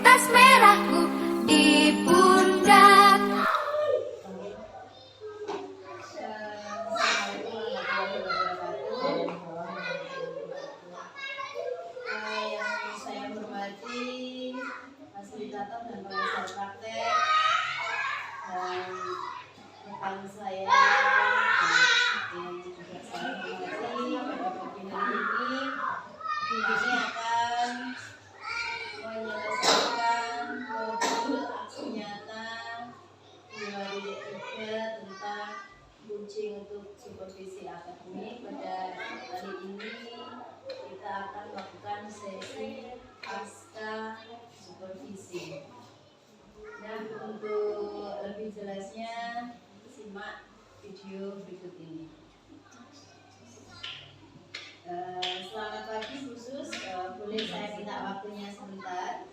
tas merahku di pundak. Yang saya hormati fasilitator dan pengajar praktek dan rekan saya yang juga saya hormati pada pagi hari ini, kami akan menyelesaikan modul aksi nyata 2.3 tentang coaching untuk supervisi akademik. Pada kali ini kita akan melakukan sesi pasca supervisi. Nah, untuk lebih jelasnya simak video berikut ini. Selamat pagi khusus, boleh saya minta waktunya sebentar?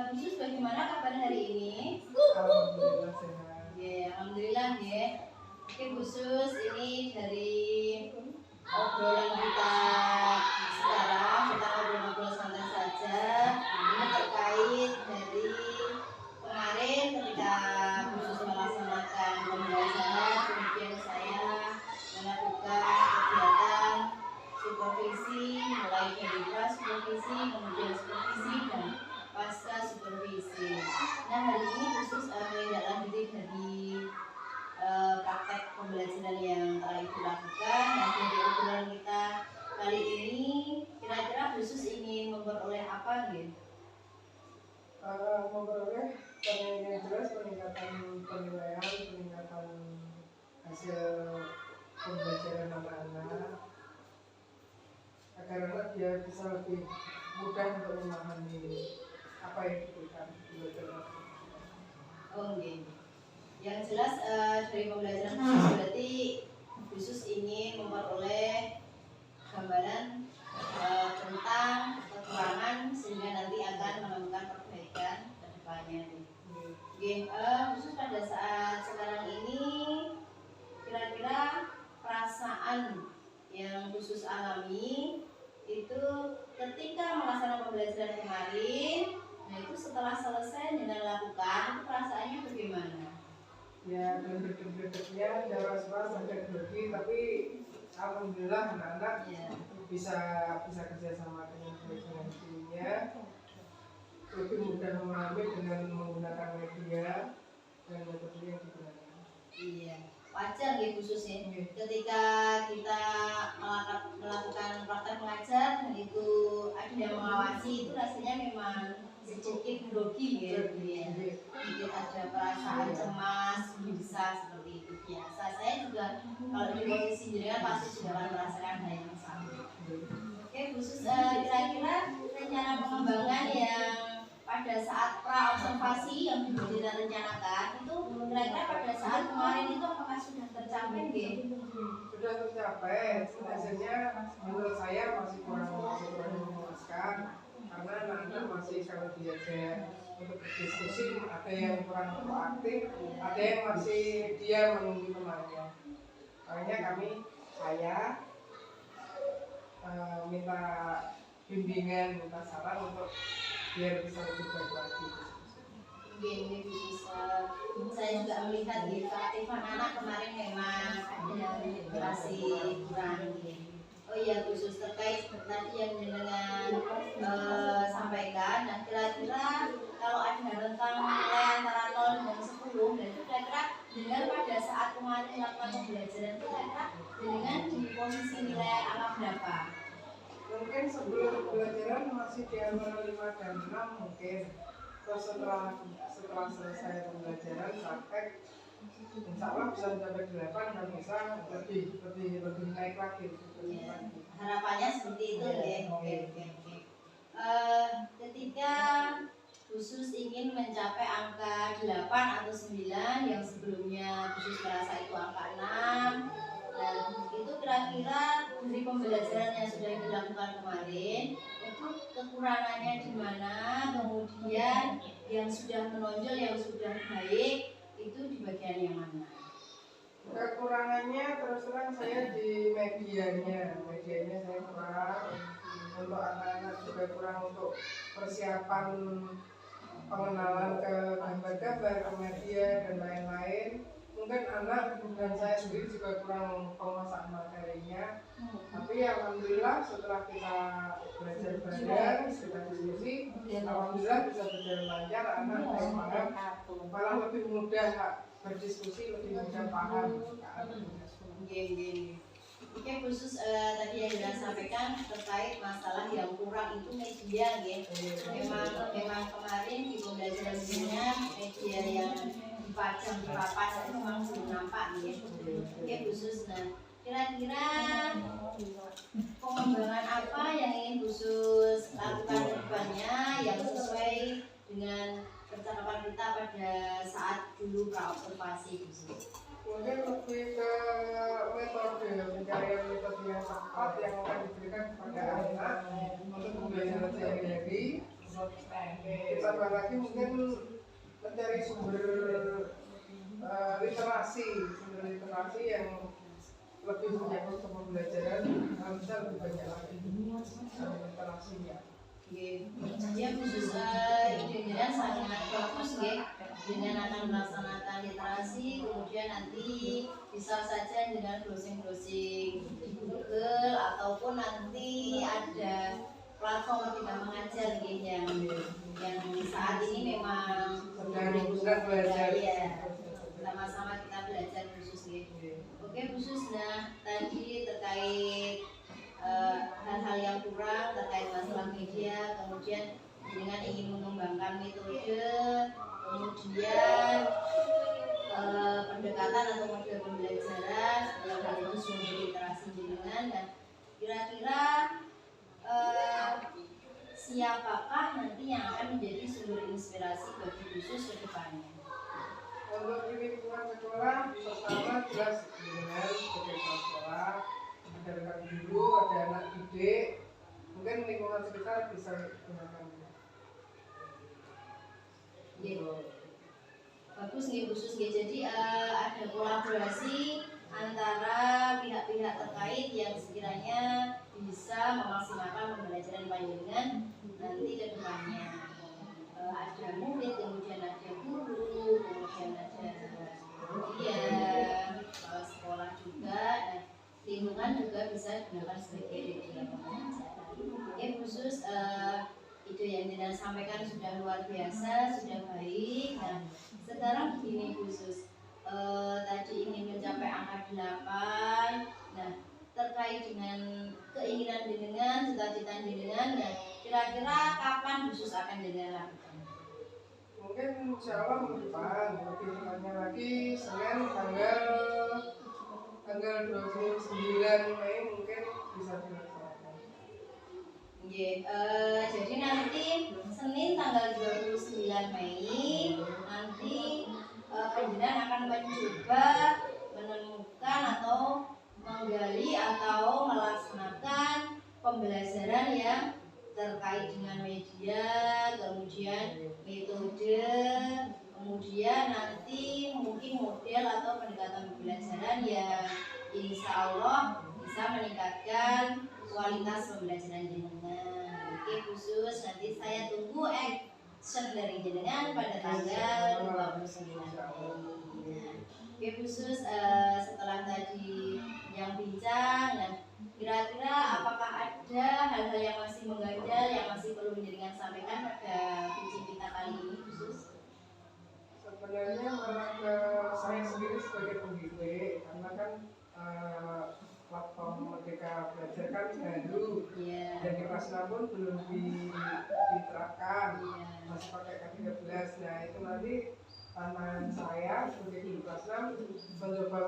Khusus, bagaimana kabar hari ini? Alhamdulillah sehat. Alhamdulillah ya. Oke khusus, ini dari obrolan kita sekarang, kita ngobrol-ngobrol santai saja. Ini terkait dari kemarin ketika khusus melaksanakan pembelajaran, kemudian saya melakukan kegiatan supervisi, mulai dari pra supervisi, kemudian supervisi dan pasca supervisi. Nah, hari ini khusus menindaklanjuti dari praktek pembelajaran yang telah Ibu lakukan. Dan dari obrolan kita kali ini, kira-kira khusus ingin memperoleh apa gitu? Memperoleh yang jelas peningkatan penilaian, peningkatan hasil pembelajaran anak-anak, agar anak dia bisa lebih mudah untuk memahami apa yang diberikan pembelajaran. Okay. Yang jelas dari pembelajaran khusus berarti khusus ingin memperoleh gambaran tentang kekurangan sehingga nanti akan menemukan perbaikan ke depannya. Khusus pada saat sekarang ini, kira-kira perasaan yang khusus alami itu ketika melaksanakan pembelajaran kemarin, nah itu setelah selesai dengan lakukan, itu perasaannya bagaimana? Ya, dan berdebat-debatnya ada was-was, ada grogi, tapi alhamdulillah anak-anak bisa kerja sama dengan gurunya, lebih mudah memahami dengan menggunakan media dan metode yang digunakan. Iya, wajar ya khususnya. Ketika kita melakukan praktek mengajar dan itu ada yang mengawasi, itu rasanya memang sedikit grogi ya. Sedikit ada perasaan cemas, gelisah seperti itu biasa. Saya juga kalau di posisi jenengan pasti juga akan merasakan hal yang sama. Oke, khusus kira-kira rencana pengembangan yang pada saat pra observasi yang kita rencanakan itu kira-kira pada saat kemarin itu apakah sudah tercapai gitu? Sudah tercapai, hasilnya menurut saya masih kurang memuaskan karena anak-anak masih kalau diajak untuk berdiskusi ada yang kurang proaktif, ada yang masih dia menunggu temannya. Makanya saya minta bimbingan, minta saran untuk biar bisa lebih baik lagi. Ini bisa. Saya juga melihat di keaktifan anak kemarin memang ada yang masih kurang. Oh iya, khusus terkait tadi yang dengan sampaikan. Nah, kira-kira kalau ada rentang nilai antara 0 dan 10, dan itu kira-kira dengan pada saat kemarin melakukan pembelajaran itu kira-kira dengan di posisi nilai angka berapa? Mungkin sebelum pembelajaran masih di antara 5 dan 6 mungkin. Terus setelah selesai pembelajaran praktek, insya Allah bisa mencapai 8 dan bisa lebih naik lagi. Harapannya seperti itu ya. Oke. Ketika khusus ingin mencapai angka 8 atau 9 yang sebelumnya khusus merasa itu angka 6, dan itu kira-kira dari pembelajaran yang sudah dilakukan kemarin itu kekurangannya di mana, kemudian yang sudah menonjol, yang sudah baik itu di bagian yang mana? Kekurangannya terus terang saya di medianya saya kurang, untuk anak-anak juga kurang untuk persiapan pengenalan ke gambar-gambar, ke media dan lain-lain. Mungkin anak dan saya sendiri juga kurang penguasaan materinya. Tapi alhamdulillah setelah kita belajar bareng, kita diskusi, alhamdulillah bisa berjalan lancar. Anak yang paham malah lebih mudah berdiskusi, lebih mudah paham. Oke, khusus tadi yang sudah sampaikan terkait masalah yang kurang itu media, memang kemarin di pembelajaran dengan media yang dipajang di papan itu memang belum nampak, Oke, khusus. Nah, kira-kira pengembangan apa yang ingin khusus lakukan ke depannya yang sesuai dengan percakapan kita pada saat dulu praobservasi, khusus? Mungkin lebih ke metode pencarian metode yang tepat yang akan diberikan kepada anak untuk pembelajaran sehari-hari. Ditambah lagi mungkin mencari sumber literasi yang lebih menyangkut ke pembelajaran, harusnya lebih banyak lagi literasinya. Ya, khusus dengan sangat bagus dengan akan melaksanakan literasi, kemudian nanti bisa saja dengan browsing di Google ataupun nanti ada platform kita mengajar yang saat ini memang sedang belajar ya, sama-sama kita belajar khusus Oke, khusus. Nah, tadi terkait hal-hal yang kurang terkait masalah media, kemudian dengan ingin mengembangkan metode, kemudian pendekatan atau model pembelajaran dalam hal itu sumber literasi jenengan. Dan kira-kira siapakah nanti yang akan menjadi sumber inspirasi bagi khusus ke depannya? Untuk di lingkungan sekolah, pertama jelas dengan sebagai kepala sekolah, ada rekan guru, ada anak didik, mungkin lingkungan sekitar bisa gunakan. Bagus khusus jadi ada kolaborasi antara pihak-pihak terkait yang sekiranya bisa memaksimalkan pembelajaran panjenengan nanti ke depannya. Ada murid, kemudian ada guru, kemudian ada sekolah juga, dan lingkungan juga bisa digunakan sebagai media pembelajaran. Khusus ide yang kita sampaikan sudah luar biasa, sudah baik. Nah, sekarang begini khusus, tadi ingin mencapai angka 8. Nah, terkait dengan keinginan jenengan, cita-cita jenengan, dan kira-kira kapan khusus akan jenengan lakukan? Mungkin insya Allah minggu depan, lebih tepatnya lagi Senin tanggal 29 Mei mungkin bisa dilaksanakan. Jadi nanti Senin tanggal 29 Mei nanti penjenengan akan mencoba menemukan atau menggali atau melaksanakan pembelajaran yang terkait dengan media, kemudian metode, kemudian nanti mungkin model atau pendekatan pembelajaran yang insya Allah bisa meningkatkan kualitas pembelajaran jenengan. Oke, khusus nanti saya tunggu action dari jenengan pada tanggal 29 Mei. Oke, khusus setelah tadi yang bincang, dan kira-kira apakah ada hal-hal yang masih mengganjal, yang masih perlu jenengan sampaikan pada pitching kita kali ini khusus? Sebenarnya malah ke saya sendiri sebagai pendidik, karena kan platform Merdeka Belajar kan baru, dan di kelas 6 pun belum diterapkan, masih pakai K13. Nah itu nanti tantangan saya sebagai guru kelas 6 mencoba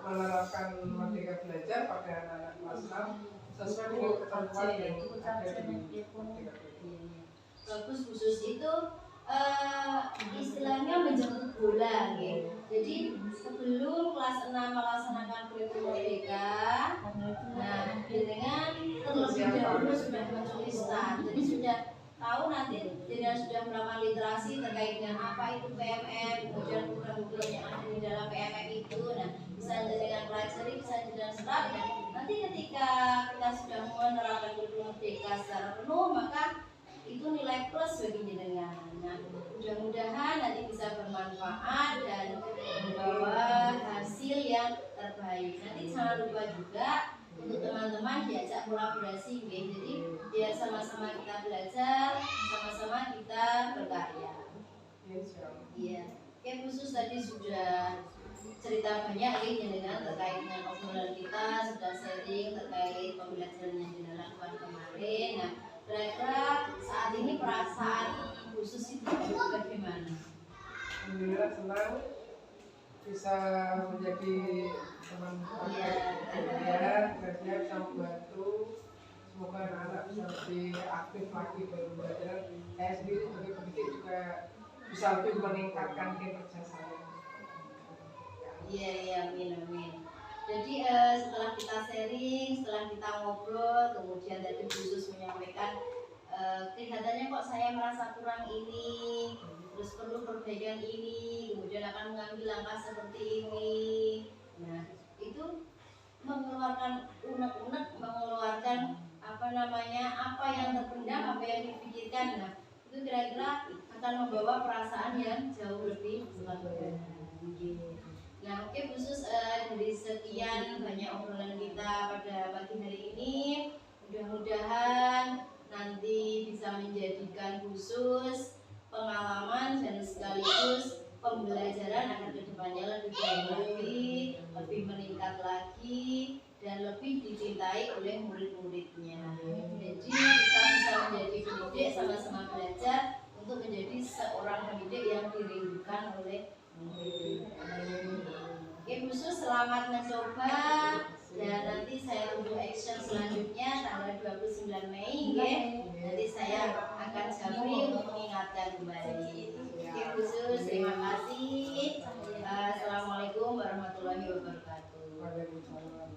menerapkan Merdeka Belajar pada anak-anak kelas 6 sesuai dengan ketentuan yang ada di Merdeka Belajar. Bagus, khusus itu istilahnya menjemput bola, jadi sebelum kelas 6 melaksanakan kurikulum Merdeka, nah dengan terlebih dahulu sudah menulis start, jadi sudah tahu nanti dengan sudah melakukan literasi terkait dengan apa itu PMM, kemudian program-program yang ada di dalam PMM itu. Nah, bisa jenengan pelajari, bisa jenengan serap. Dan nanti ketika kita sudah menerapkan kurikulum merdeka secara penuh, maka itu nilai plus bagi jenengan. Nah, mudah-mudahan nanti bisa bermanfaat dan membawa hasil yang terbaik. Nanti jangan lupa juga untuk teman-teman diajak kolaborasi, ya. Jadi biar sama-sama kita belajar, sama-sama kita berkarya. Iya. Oke, khusus tadi sudah cerita banyak ya jenengan terkait dengan obrolan kita, sudah sharing terkait pembelajaran yang jenengan lakukan kemarin. Nah, kira-kira saat ini perasaan khusus itu bagaimana? Alhamdulillah senang bisa menjadi teman ya, kerja bisa membantu. Semoga anak-anak bisa lebih aktif lagi dalam belajar. Saya sendiri sebagai pendidik juga bisa lebih meningkatkan kinerja saya. Iya, amin. Jadi setelah kita sharing, setelah kita ngobrol, kemudian tadi khusus menyampaikan kelihatannya kok saya merasa kurang ini, terus perlu perbaikan ini, kemudian akan mengambil langkah seperti ini. Nah, itu mengeluarkan unek-unek, mengeluarkan apa yang terpendam, apa yang dipikirkan. Nah, itu kira-kira akan membawa perasaan yang jauh lebih lega. Nah, oke, khusus dari sekian banyak obrolan kita pada pagi hari ini, mudah-mudahan nanti bisa menjadikan khusus pengalaman dan sekaligus pembelajaran agar kedepannya lebih baik lagi, lebih meningkat lagi, dan lebih dicintai oleh murid-muridnya. Jadi kita bisa menjadi pendidik, sama-sama belajar untuk menjadi seorang pendidik yang dirindukan oleh murid. Oke, khusus selamat mencoba, dan nanti saya tunggu action selanjutnya tanggal 29 Mei ya. Nanti saya akan japri untuk mengingatkan kembali. Oke, khusus terima kasih. Assalamualaikum warahmatullahi wabarakatuh. Waalaikumsalam.